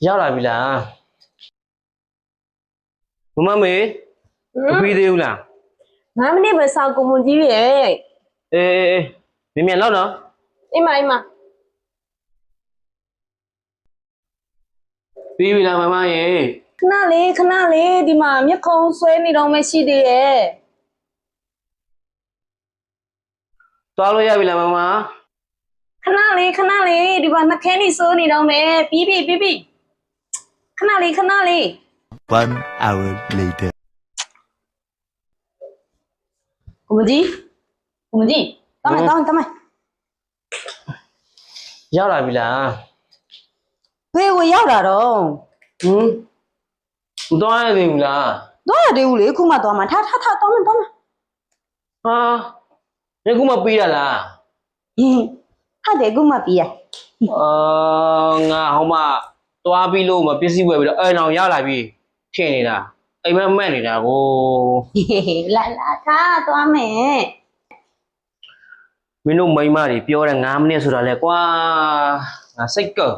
ရောက်လာပြီလားမမမေမပြီးသေးဘူးလား9 မိနစ်ပဲစောက်ကိုမကြီးရဲ့အေးမြန်လောက်နော်အိမ်မပြီးပြီလားမရေခဏလေးဒီမှာမျက်ခုံးဆွဲနေတော့မရှိသေးရဲ့သွားလို့ရပြီလားမခဏလေးဒီမှာနှခဲနေစိုးနေတော့မယ်ပြီးပြီခဏလေး 1 hour later ကိုမကြီးတောင်းမယ်ရောက်လာပြီလားဘယ်ကိုရောက်လာတော့မသွားရသေးဘူးလားတော့ရသေးဘူးလေခုမှသွားမှာထားတောင်းမယ်ဟာညခုမှပြီးရလားဟုတ်တယ်ခုမှပြီးရငါဟောမသွားပြီးလို့မပစ္စည်းဝယ်ပြီးတော့အဲ့အောင်ရောက်လာပြီထင်နေတာအိမ်မက်မက်နေတာကိုလာထားသွားမယ်မင်းတို့မိန်းမတွေပြောတဲ့9မိနစ်ဆိုတာလေကွာငါစိတ်ကော